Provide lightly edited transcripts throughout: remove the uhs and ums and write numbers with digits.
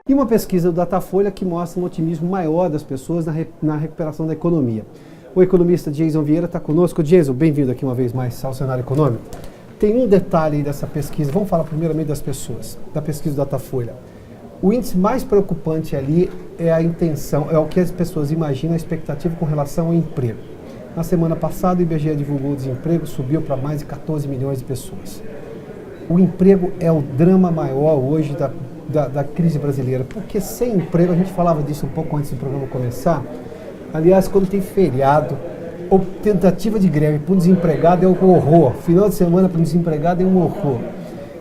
E uma pesquisa do Datafolha que mostra um otimismo maior das pessoas na recuperação da economia. O economista Jason Vieira está conosco. Jason, bem-vindo aqui uma vez mais ao Cenário Econômico. Tem um detalhe aí dessa pesquisa, vamos falar primeiramente das pessoas, da pesquisa do Datafolha. O índice mais preocupante ali é a intenção, é o que as pessoas imaginam, a expectativa com relação ao emprego. Na semana passada, o IBGE divulgou o desemprego, subiu para mais de 14 milhões de pessoas. O emprego é o drama maior hoje da crise brasileira, porque sem emprego, a gente falava disso um pouco antes do programa começar, aliás, quando tem feriado, ou tentativa de greve para um desempregado é um horror, final de semana para um desempregado é um horror.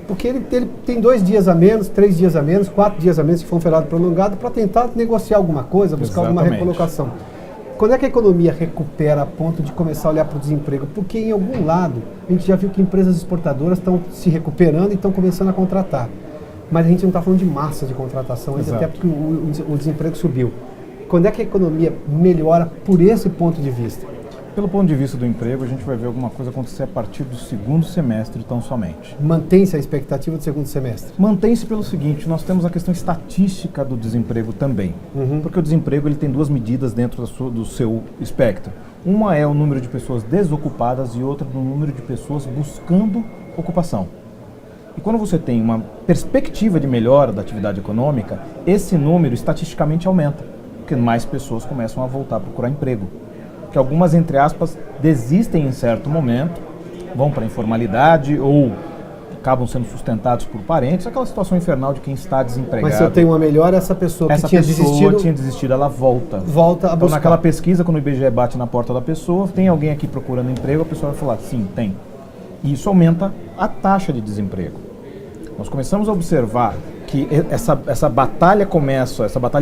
Porque ele tem 2 dias a menos, 3 dias a menos, 4 dias a menos, se for um feriado prolongado, para tentar negociar alguma coisa, buscar alguma recolocação. Quando é que a economia recupera a ponto de começar a olhar para o desemprego? Porque em algum lado, a gente já viu que empresas exportadoras estão se recuperando e estão começando a contratar. Mas a gente não está falando de massa de contratação, até porque o desemprego subiu. Quando é que a economia melhora por esse ponto de vista? Pelo ponto de vista do emprego, a gente vai ver alguma coisa acontecer a partir do segundo semestre tão somente. Mantém-se a expectativa do segundo semestre? Mantém-se pelo seguinte, nós temos a questão estatística do desemprego também. Porque o desemprego ele tem 2 medidas dentro do seu espectro. Uma é o número de pessoas desocupadas e outra do número de pessoas buscando ocupação. E quando você tem uma perspectiva de melhora da atividade econômica, esse número estatisticamente aumenta, porque mais pessoas começam a voltar a procurar emprego. Que algumas, entre aspas, desistem em certo momento, vão para a informalidade ou acabam sendo sustentados por parentes, aquela situação infernal de quem está desempregado. Mas se eu tenho uma melhora, essa pessoa que tinha desistido, ela volta. Volta a buscar. Então, naquela pesquisa, quando o IBGE bate na porta da pessoa, tem alguém aqui procurando emprego, a pessoa vai falar, sim, tem. E isso aumenta a taxa de desemprego. Nós começamos a observar que essa batalha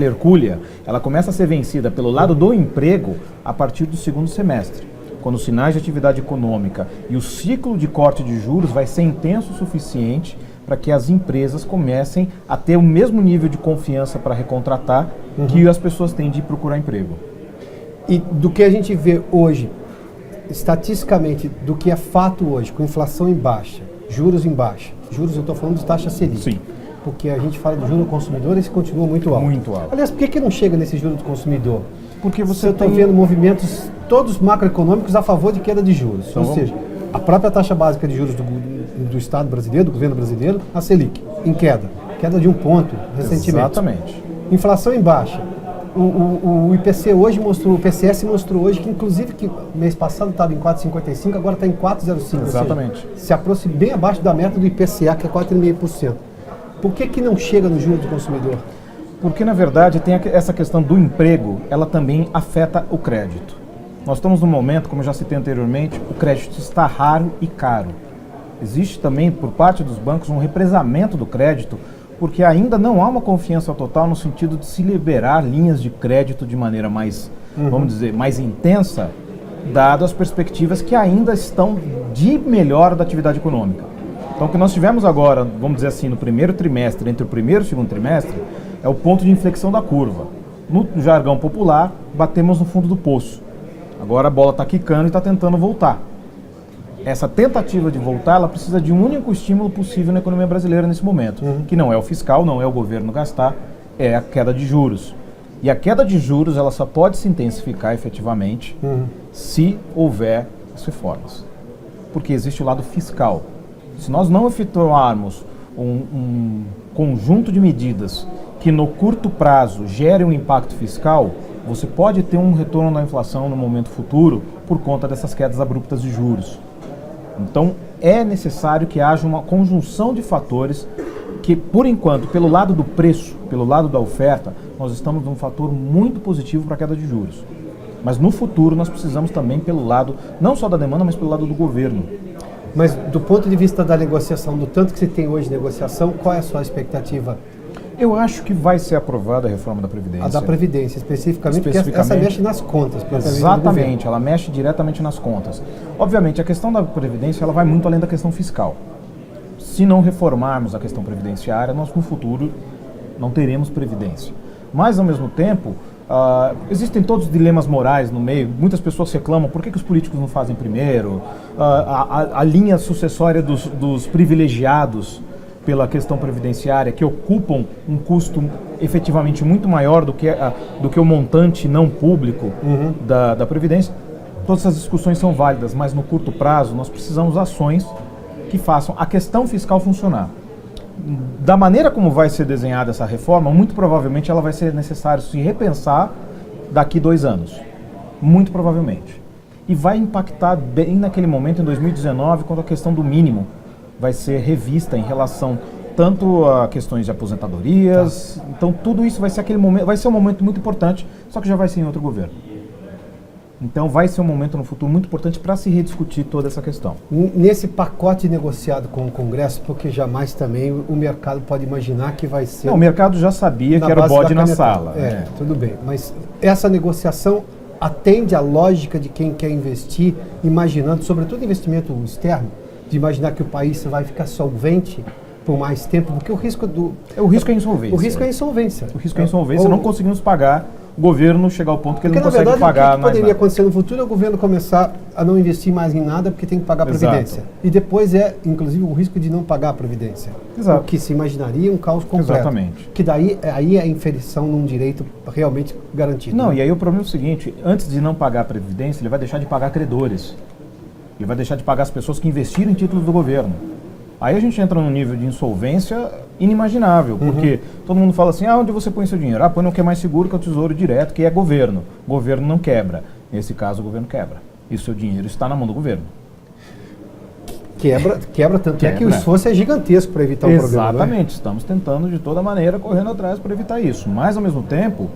hercúlea, ela começa a ser vencida pelo lado do emprego a partir do segundo semestre, quando os sinais de atividade econômica e o ciclo de corte de juros vai ser intenso o suficiente para que as empresas comecem a ter o mesmo nível de confiança para recontratar que as pessoas têm de procurar emprego. E do que a gente vê hoje, estatisticamente, do que é fato hoje, com inflação em baixa, juros em baixa, juros eu estou falando de taxa Selic. Sim. Porque a gente fala do juro do consumidor e esse continua muito alto. Muito alto. Aliás, por que não chega nesse juro do consumidor? Porque você está vendo movimentos todos macroeconômicos a favor de queda de juros. Então, ou seja, a própria taxa básica de juros do Estado brasileiro, do governo brasileiro, a Selic, em queda. Queda de 1 ponto recentemente. Exatamente. Inflação em baixa. O IPC hoje mostrou, o PCS mostrou hoje que, inclusive, que mês passado estava em 4,55, agora está em 4,05. Exatamente. Ou seja, se aproxima bem abaixo da meta do IPCA, que é 4,5%. Por que não chega no juro do consumidor? Porque, na verdade, tem essa questão do emprego, ela também afeta o crédito. Nós estamos num momento, como eu já citei anteriormente, o crédito está raro e caro. Existe também, por parte dos bancos, um represamento do crédito, porque ainda não há uma confiança total no sentido de se liberar linhas de crédito de maneira mais, vamos dizer, mais intensa, dadas as perspectivas que ainda estão de melhora da atividade econômica. Então, o que nós tivemos agora, vamos dizer assim, no primeiro trimestre, entre o primeiro e o segundo trimestre, é o ponto de inflexão da curva. No jargão popular, batemos no fundo do poço. Agora a bola está quicando e está tentando voltar. Essa tentativa de voltar, ela precisa de um único estímulo possível na economia brasileira nesse momento, que não é o fiscal, não é o governo gastar, é a queda de juros. E a queda de juros, ela só pode se intensificar efetivamente se houver as reformas. Porque existe o lado fiscal. Se nós não efetuarmos um conjunto de medidas que no curto prazo gerem um impacto fiscal, você pode ter um retorno da inflação no momento futuro por conta dessas quedas abruptas de juros. Então, é necessário que haja uma conjunção de fatores que, por enquanto, pelo lado do preço, pelo lado da oferta, nós estamos num fator muito positivo para a queda de juros. Mas no futuro nós precisamos também pelo lado, não só da demanda, mas pelo lado do governo. Mas do ponto de vista da negociação, do tanto que se tem hoje de negociação, qual é a sua expectativa? Eu acho que vai ser aprovada a reforma da Previdência. A da Previdência, especificamente, porque essa mexe nas contas. Exatamente, ela mexe diretamente nas contas. Obviamente, a questão da Previdência ela vai muito além da questão fiscal. Se não reformarmos a questão previdenciária, nós no futuro não teremos Previdência. Mas, ao mesmo tempo, existem todos os dilemas morais no meio. Muitas pessoas reclamam, por que os políticos não fazem primeiro? A linha sucessória dos privilegiados pela questão previdenciária, que ocupam um custo efetivamente muito maior do que o montante não público da Previdência. Todas essas discussões são válidas, mas no curto prazo nós precisamos de ações que façam a questão fiscal funcionar. Da maneira como vai ser desenhada essa reforma, muito provavelmente ela vai ser necessário se repensar daqui 2 anos. Muito provavelmente. E vai impactar bem naquele momento, em 2019, quando a questão do mínimo vai ser revista em relação tanto a questões de aposentadorias. Então tudo isso vai ser aquele momento, vai ser um momento muito importante, só que já vai ser em outro governo. Então vai ser um momento no futuro muito importante para se rediscutir toda essa questão. Nesse pacote negociado com o Congresso, porque jamais também o mercado pode imaginar que vai ser... Não, o mercado já sabia que era o bode na sala. Tudo bem, mas essa negociação atende à lógica de quem quer investir, imaginando, sobretudo investimento externo, de imaginar que o país vai ficar solvente por mais tempo, porque o risco O risco é insolvência. O risco é insolvência. O risco é insolvência, não conseguimos pagar, o governo chegar ao ponto que ele não consegue verdade, pagar o que poderia acontecer no futuro é o governo começar a não investir mais em nada porque tem que pagar a Previdência. E depois inclusive, o risco de não pagar a Previdência. Exato. O que se imaginaria um caos completo. Exatamente. Que daí aí é a inferição num direito realmente garantido. Não, e aí o problema é o seguinte, antes de não pagar a Previdência, ele vai deixar de pagar credores. Ele vai deixar de pagar as pessoas que investiram em títulos do governo. Aí a gente entra num nível de insolvência inimaginável, porque todo mundo fala assim, onde você põe seu dinheiro? Põe no que é mais seguro, que é o Tesouro Direto, que é governo. O governo não quebra. Nesse caso, o governo quebra. E o seu dinheiro está na mão do governo. Quebra, tanto é que o esforço é gigantesco para evitar o problema. Exatamente, estamos tentando de toda maneira, correndo atrás para evitar isso. Mas, ao mesmo tempo,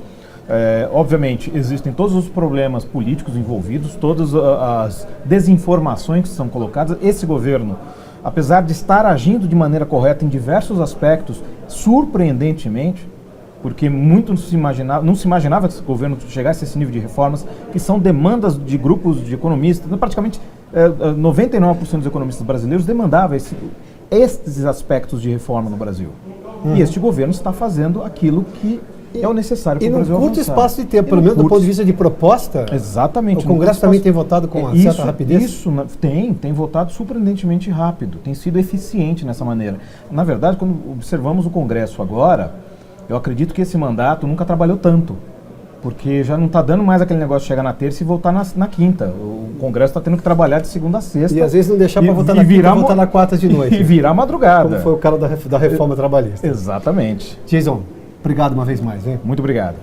obviamente, existem todos os problemas políticos envolvidos, todas as desinformações que são colocadas. Esse governo, apesar de estar agindo de maneira correta em diversos aspectos, surpreendentemente, porque muito não se imaginava que esse governo chegasse a esse nível de reformas, que são demandas de grupos de economistas, praticamente 99% dos economistas brasileiros demandavam esses aspectos de reforma no Brasil. E este governo está fazendo aquilo que é o necessário para o Brasil avançar. E num curto espaço de tempo, pelo menos do ponto de vista de proposta, exatamente, o Congresso também tem votado com uma certa rapidez? Isso, tem votado surpreendentemente rápido, tem sido eficiente nessa maneira. Na verdade, quando observamos o Congresso agora, eu acredito que esse mandato nunca trabalhou tanto, porque já não está dando mais aquele negócio de chegar na terça e voltar na quinta. O Congresso está tendo que trabalhar de segunda a sexta. E às vezes não deixar para votar na quinta, votar na quarta de noite. E virar madrugada. Como foi o cara da reforma trabalhista. Exatamente. Jason, obrigado uma vez mais. Hein? Muito obrigado.